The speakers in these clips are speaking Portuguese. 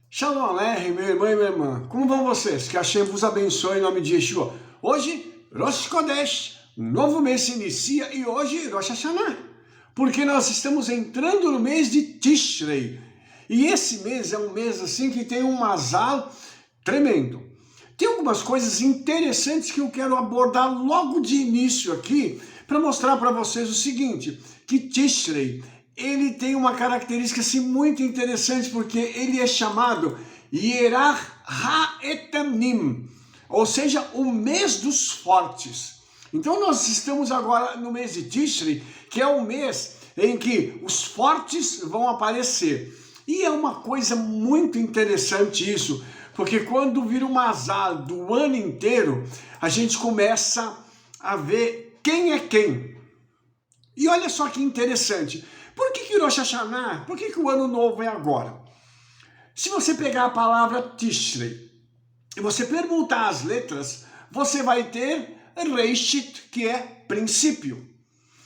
Shalom Aleichem, meu irmão e minha irmã. Como vão vocês? Que Hashem vos abençoe em nome de Yeshua. Hoje, Rosh Chodesh, um novo mês se inicia e hoje Rosh Hashanah. Porque nós estamos entrando no mês de Tishrei. E esse mês é um mês assim que tem um mazal tremendo. Tem algumas coisas interessantes que eu quero abordar logo de início aqui para mostrar para vocês o seguinte, que Tishrei, ele tem uma característica assim, muito interessante, porque ele é chamado Yerach HaEtamnim, ou seja, o mês dos fortes. Então nós estamos agora no mês de Tishrei, que é o mês em que os fortes vão aparecer. E é uma coisa muito interessante isso, porque quando vira o mazal do ano inteiro, a gente começa a ver quem é quem. E olha só que interessante. Por que Rosh Hashanah? Por que o ano novo é agora? Se você pegar a palavra Tishrei e você perguntar as letras, você vai ter Reishit, que é princípio.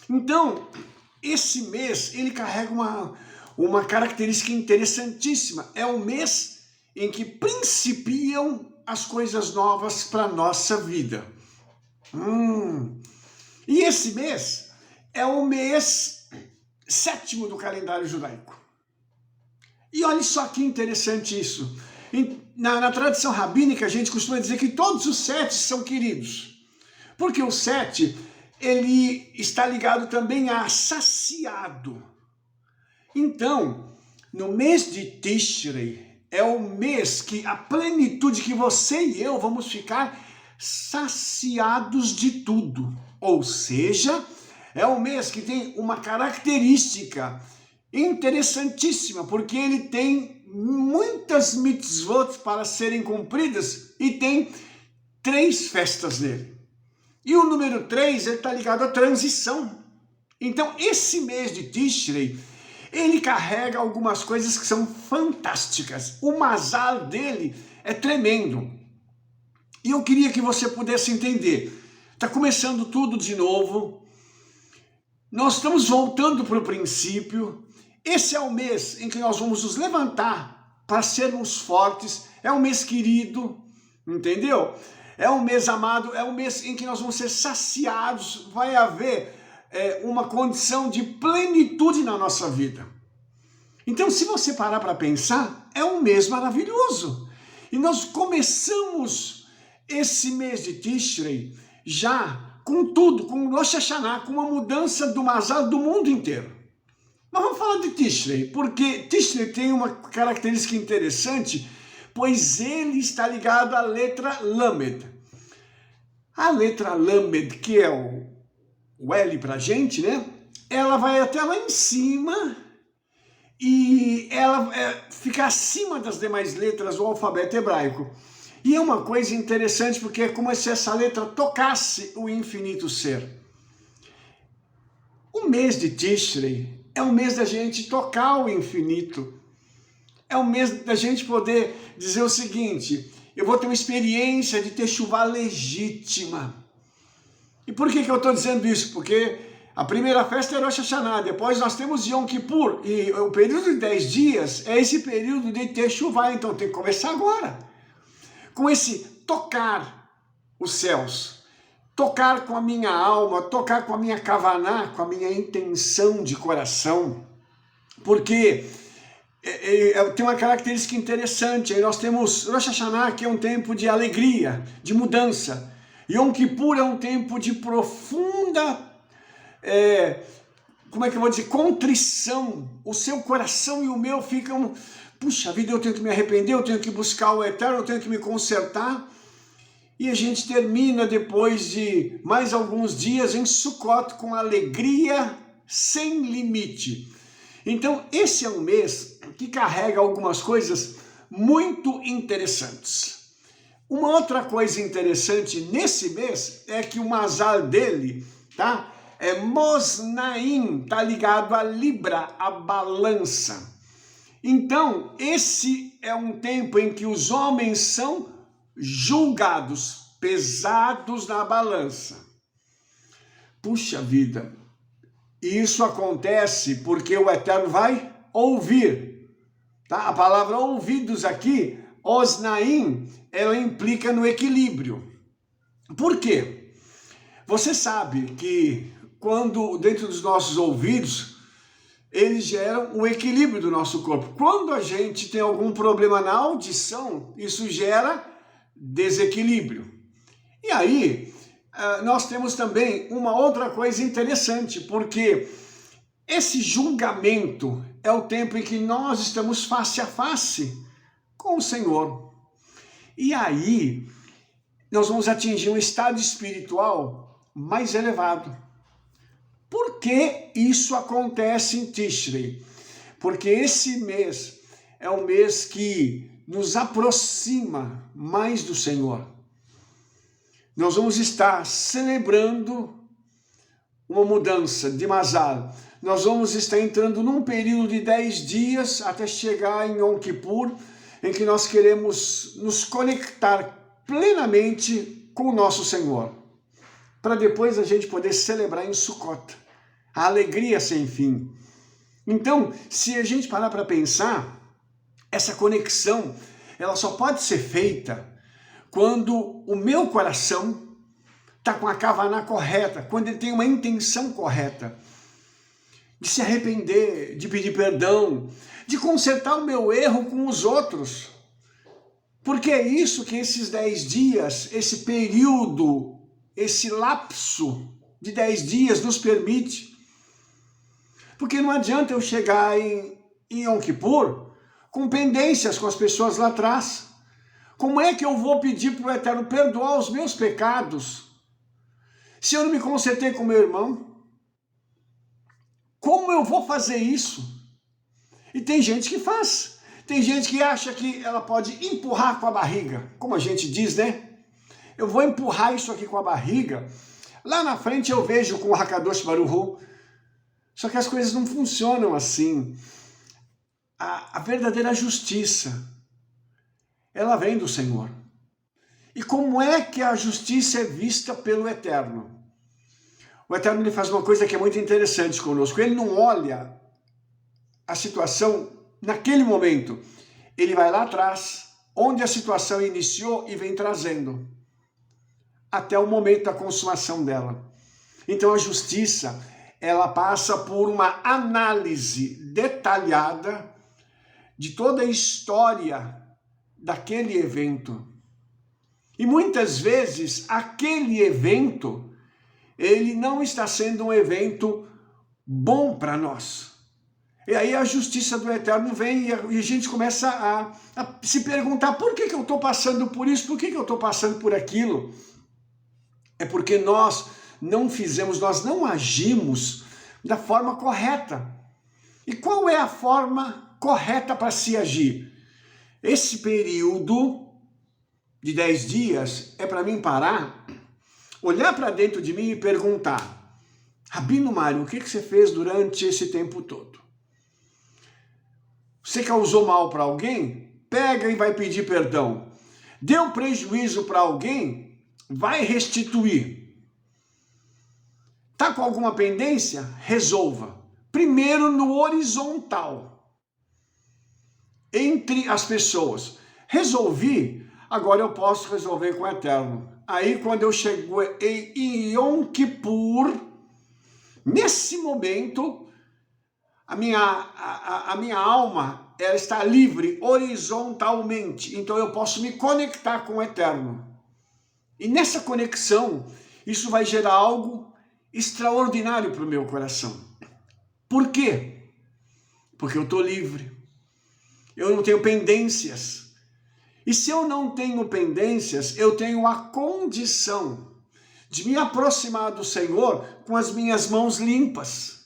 Então, esse mês, ele carrega uma característica interessantíssima. É o mês em que principiam as coisas novas para a nossa vida. E esse mês é o mês sétimo do calendário judaico. E olha só que interessante isso. Na tradição rabínica, a gente costuma dizer que todos os 7 são queridos. Porque o 7, ele está ligado também a saciado. Então, no mês de Tishrei, é o mês que a plenitude que você e eu vamos ficar saciados de tudo. Ou seja, é um mês que tem uma característica interessantíssima, porque ele tem muitas mitzvot para serem cumpridas e tem 3 festas nele. E o número 3 está ligado à transição. Então, esse mês de Tishrei, ele carrega algumas coisas que são fantásticas. O mazal dele é tremendo. E eu queria que você pudesse entender. Está começando tudo de novo. Nós estamos voltando para o princípio. Esse é o mês em que nós vamos nos levantar para sermos fortes. É um mês querido, entendeu? É um mês amado, é um mês em que nós vamos ser saciados. Vai haver uma condição de plenitude na nossa vida. Então, se você parar para pensar, é um mês maravilhoso. E nós começamos esse mês de Tishrei já com tudo, com Rosh Hashanah, com uma mudança do mazal do mundo inteiro. Mas vamos falar de Tishrei, porque Tishrei tem uma característica interessante, pois ele está ligado à letra Lamed. A letra Lamed, que é o L para a gente, né? Ela vai até lá em cima e ela fica acima das demais letras do alfabeto hebraico. E é uma coisa interessante, porque é como se essa letra tocasse o infinito ser. O mês de Tishrei é um mês da gente tocar o infinito. É um mês da gente poder dizer o seguinte, eu vou ter uma experiência de Teshuvá legítima. E por que eu estou dizendo isso? Porque a primeira festa é Rosh Hashanah, depois nós temos Yom Kippur, e o período de 10 dias é esse período de Teshuvá, então tem que começar agora. Com esse tocar os céus, tocar com a minha alma, tocar com a minha kavaná, com a minha intenção de coração, porque tem uma característica interessante. Aí nós temos Rosh Hashanah, que é um tempo de alegria, de mudança. Yom Kippur é um tempo de profunda, como é que eu vou dizer, contrição. O seu coração e o meu ficam, puxa vida, eu tenho que me arrepender, eu tenho que buscar o eterno, eu tenho que me consertar. E a gente termina depois de mais alguns dias em Sukkot com alegria sem limite. Então esse é um mês que carrega algumas coisas muito interessantes. Uma outra coisa interessante nesse mês é que o mazal dele, tá? É Mosnaim, tá ligado a Libra, a balança. Então, esse é um tempo em que os homens são julgados, pesados na balança. Puxa vida, isso acontece porque o Eterno vai ouvir. Tá? A palavra ouvidos aqui, osnaim, ela implica no equilíbrio. Por quê? Você sabe que quando dentro dos nossos ouvidos, eles geram o equilíbrio do nosso corpo. Quando a gente tem algum problema na audição, isso gera desequilíbrio. E aí, nós temos também uma outra coisa interessante, porque esse julgamento é o tempo em que nós estamos face a face com o Senhor. E aí, nós vamos atingir um estado espiritual mais elevado. Por que isso acontece em Tishrei? Porque esse mês é um mês que nos aproxima mais do Senhor. Nós vamos estar celebrando uma mudança de Mazal. Nós vamos estar entrando num período de 10 dias até chegar em Yom Kippur, em que nós queremos nos conectar plenamente com o nosso Senhor, para depois a gente poder celebrar em Sukkot. A alegria sem fim. Então, se a gente parar para pensar, essa conexão, ela só pode ser feita quando o meu coração está com a kavaná correta, quando ele tem uma intenção correta, de se arrepender, de pedir perdão, de consertar o meu erro com os outros. Porque é isso que esses 10 dias, esse período, esse lapso de 10 dias nos permite. Porque não adianta eu chegar em Yom Kippur com pendências com as pessoas lá atrás. Como é que eu vou pedir para o Eterno perdoar os meus pecados se eu não me consertei com meu irmão? Como eu vou fazer isso? E tem gente que faz. Tem gente que acha que ela pode empurrar com a barriga, como a gente diz, né? Eu vou empurrar isso aqui com a barriga. Lá na frente eu vejo com o Hakadosh Baruch Hu. Só que as coisas não funcionam assim. A verdadeira justiça, ela vem do Senhor. E como é que a justiça é vista pelo Eterno? O Eterno ele faz uma coisa que é muito interessante conosco. Ele não olha a situação naquele momento. Ele vai lá atrás, onde a situação iniciou e vem trazendo, até o momento da consumação dela. Então a justiça, ela passa por uma análise detalhada de toda a história daquele evento. E muitas vezes aquele evento, ele não está sendo um evento bom para nós. E aí a justiça do Eterno vem e a gente começa a se perguntar: por que eu estou passando por isso? Por que eu estou passando por aquilo? É porque nós não fizemos, nós não agimos da forma correta. E qual é a forma correta para se agir? Esse período de 10 dias é para mim parar, olhar para dentro de mim e perguntar: Rabino Mário, o que você fez durante esse tempo todo? Você causou mal para alguém? Pega e vai pedir perdão. Deu prejuízo para alguém? Vai restituir. Está com alguma pendência? Resolva. Primeiro no horizontal, entre as pessoas. Resolvi, agora eu posso resolver com o Eterno. Aí quando eu chego em Yom Kippur, nesse momento, a minha alma ela está livre horizontalmente. Então eu posso me conectar com o Eterno. E nessa conexão, isso vai gerar algo extraordinário para o meu coração. Por quê? Porque eu estou livre. Eu não tenho pendências. E se eu não tenho pendências, eu tenho a condição de me aproximar do Senhor com as minhas mãos limpas,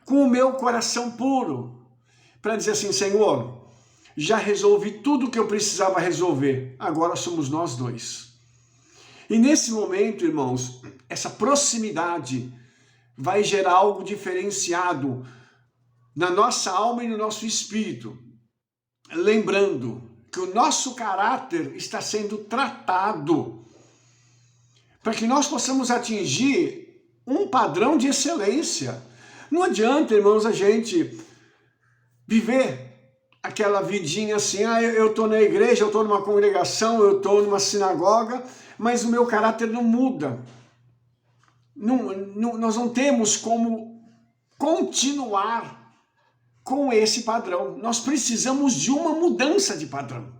com o meu coração puro, para dizer assim: Senhor, já resolvi tudo o que eu precisava resolver, agora somos nós dois. E nesse momento, irmãos, essa proximidade vai gerar algo diferenciado na nossa alma e no nosso espírito. Lembrando que o nosso caráter está sendo tratado para que nós possamos atingir um padrão de excelência. Não adianta, irmãos, a gente viver aquela vidinha assim, eu estou na igreja, eu estou numa congregação, eu estou numa sinagoga, mas o meu caráter não muda. Nós não temos como continuar com esse padrão. Nós precisamos de uma mudança de padrão.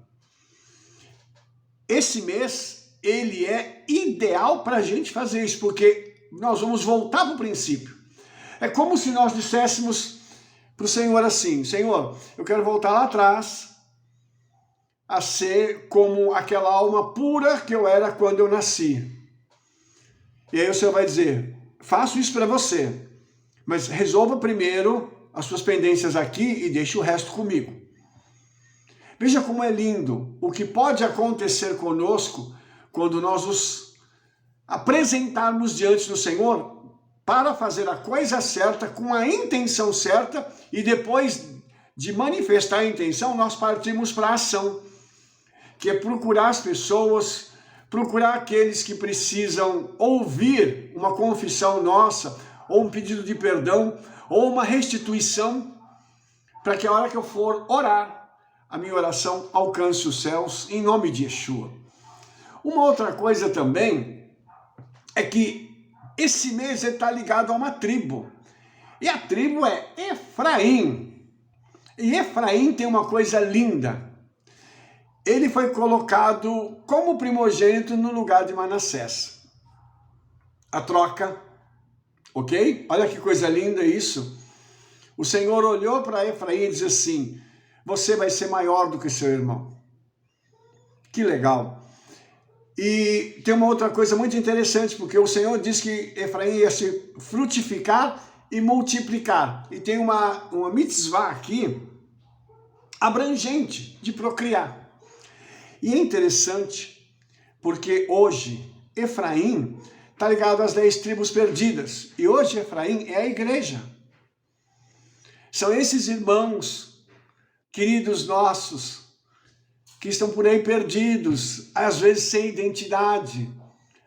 Esse mês, ele é ideal para a gente fazer isso, porque nós vamos voltar para o princípio. É como se nós disséssemos para o Senhor assim, Senhor, eu quero voltar lá atrás a ser como aquela alma pura que eu era quando eu nasci. E aí o Senhor vai dizer, faço isso para você, mas resolva primeiro as suas pendências aqui e deixe o resto comigo. Veja como é lindo o que pode acontecer conosco quando nós nos apresentarmos diante do Senhor para fazer a coisa certa, com a intenção certa, e depois de manifestar a intenção, nós partimos para a ação, que é procurar as pessoas, procurar aqueles que precisam ouvir uma confissão nossa, ou um pedido de perdão, ou uma restituição, para que a hora que eu for orar, a minha oração alcance os céus, em nome de Yeshua. Uma outra coisa também é que esse mês está ligado a uma tribo, e a tribo é Efraim. E Efraim tem uma coisa linda. Ele foi colocado como primogênito no lugar de Manassés. A troca, ok? Olha que coisa linda isso. O Senhor olhou para Efraim e disse assim, você vai ser maior do que seu irmão. Que legal. E tem uma outra coisa muito interessante, porque o Senhor disse que Efraim ia se frutificar e multiplicar. E tem uma mitzvah aqui, abrangente, de procriar. E é interessante, porque hoje Efraim está ligado às 10 tribos perdidas. E hoje Efraim é a igreja. São esses irmãos, queridos nossos, que estão por aí perdidos, às vezes sem identidade,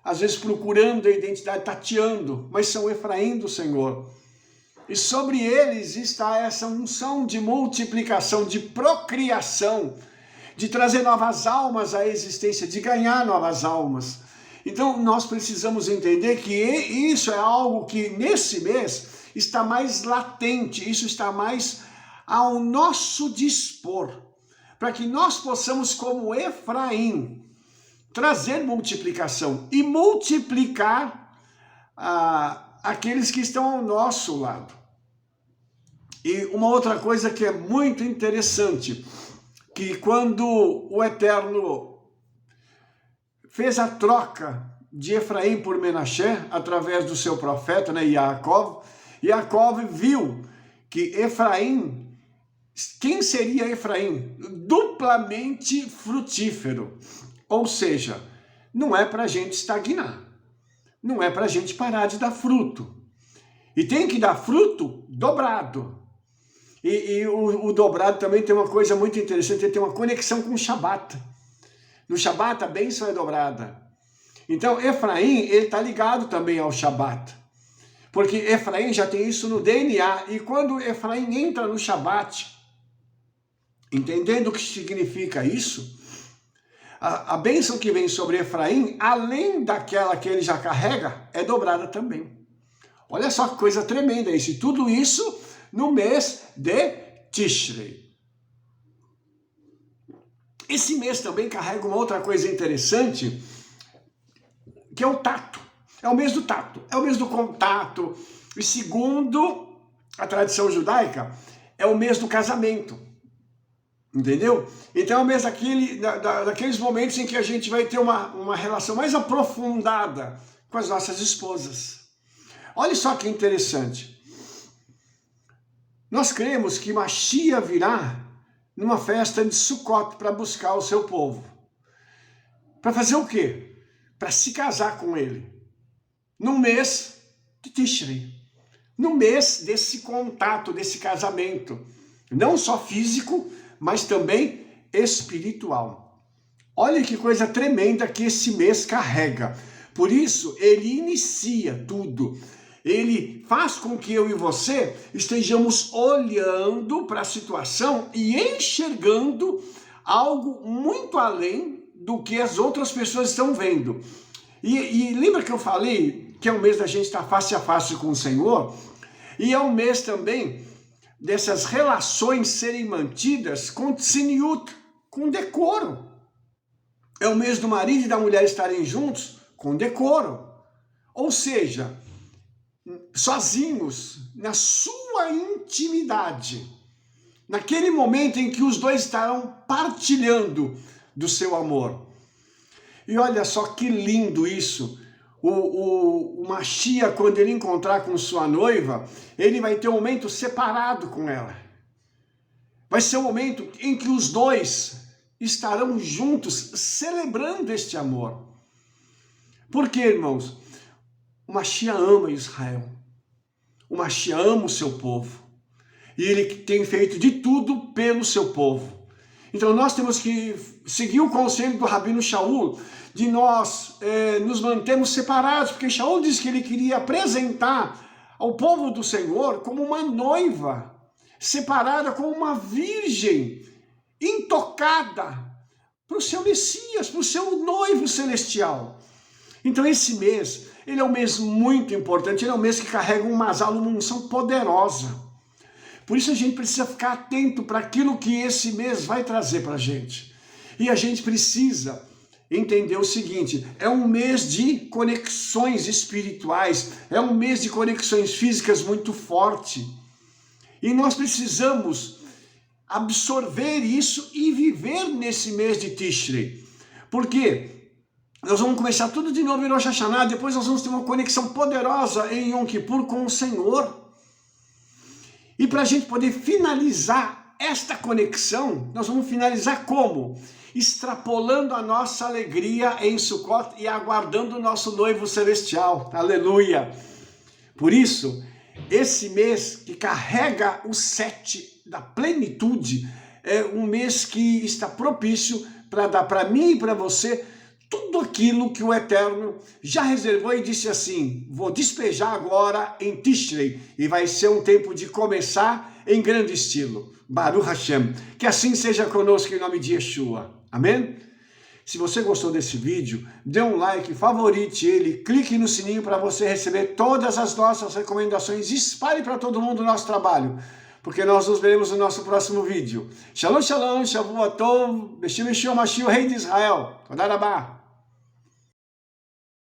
às vezes procurando a identidade, tateando, mas são Efraim do Senhor. E sobre eles está essa unção de multiplicação, de procriação, de trazer novas almas à existência, de ganhar novas almas. Então nós precisamos entender que isso é algo que nesse mês está mais latente, isso está mais ao nosso dispor, para que nós possamos, como Efraim, trazer multiplicação e multiplicar aqueles que estão ao nosso lado. E uma outra coisa que é muito interessante, que quando o Eterno fez a troca de Efraim por Menaché, através do seu profeta, Yaakov viu que Efraim, quem seria Efraim? Duplamente frutífero. Ou seja, não é para a gente estagnar. Não é para a gente parar de dar fruto. E tem que dar fruto dobrado. E o dobrado também tem uma coisa muito interessante, ele tem uma conexão com o Shabat. No Shabat a bênção é dobrada. Então Efraim, ele está ligado também ao Shabat. Porque Efraim já tem isso no DNA. E quando Efraim entra no Shabat, entendendo o que significa isso, a bênção que vem sobre Efraim, além daquela que ele já carrega, é dobrada também. Olha só que coisa tremenda isso. E tudo isso no mês de Tishrei. Esse mês também carrega uma outra coisa interessante, que é o tato. É o mês do tato, é o mês do contato. E segundo a tradição judaica, é o mês do casamento. Entendeu? Então é o mês daqueles momentos em que a gente vai ter uma relação mais aprofundada com as nossas esposas. Olha só que interessante. Nós cremos que Mashiach virá numa festa de Sukkot para buscar o seu povo. Para fazer o quê? Para se casar com ele. No mês de Tishrei. No mês desse contato, desse casamento. Não só físico, mas também espiritual. Olha que coisa tremenda que esse mês carrega. Por isso, ele inicia tudo. ele faz com que eu e você estejamos olhando para a situação e enxergando algo muito além do que as outras pessoas estão vendo. E lembra que eu falei que é o mês da gente estar face a face com o Senhor? E é o mês também dessas relações serem mantidas com tsiniut, com decoro. É o mês do marido e da mulher estarem juntos com decoro. Ou seja, sozinhos, na sua intimidade, naquele momento em que os dois estarão partilhando do seu amor. E olha só que lindo isso. O Mashiach, quando ele encontrar com sua noiva, ele vai ter um momento separado com ela. Vai ser um momento em que os dois estarão juntos celebrando este amor. Por quê, irmãos? O Mashiach ama Israel. O Mashiach ama o seu povo. E ele tem feito de tudo pelo seu povo. Então nós temos que seguir o conselho do Rabino Shaul, de nós nos mantermos separados, porque Shaul disse que ele queria apresentar ao povo do Senhor como uma noiva, separada como uma virgem, intocada, para o seu Messias, para o seu noivo celestial. Então esse mês, ele é um mês muito importante, ele é um mês que carrega uma unção poderosa. Por isso a gente precisa ficar atento para aquilo que esse mês vai trazer para a gente. E a gente precisa entender o seguinte, é um mês de conexões espirituais, é um mês de conexões físicas muito forte. E nós precisamos absorver isso e viver nesse mês de Tishrei. Por quê? Nós vamos começar tudo de novo em Rosh Hashanah, depois nós vamos ter uma conexão poderosa em Yom Kippur com o Senhor. E para a gente poder finalizar esta conexão, nós vamos finalizar como? Extrapolando a nossa alegria em Sukkot e aguardando o nosso noivo celestial. Aleluia! Por isso, esse mês que carrega o 7 da plenitude, é um mês que está propício para dar para mim e para você tudo aquilo que o Eterno já reservou e disse assim, vou despejar agora em Tishrei, e vai ser um tempo de começar em grande estilo. Baruch Hashem. Que assim seja conosco em nome de Yeshua. Amém? Se você gostou desse vídeo, dê um like, favorite ele, clique no sininho para você receber todas as nossas recomendações e espalhe para todo mundo o nosso trabalho, porque nós nos veremos no nosso próximo vídeo. Shalom, shalom, Shavua Tov, Beshem Yeshua Mashiach, Rei de Israel. Toda rabá.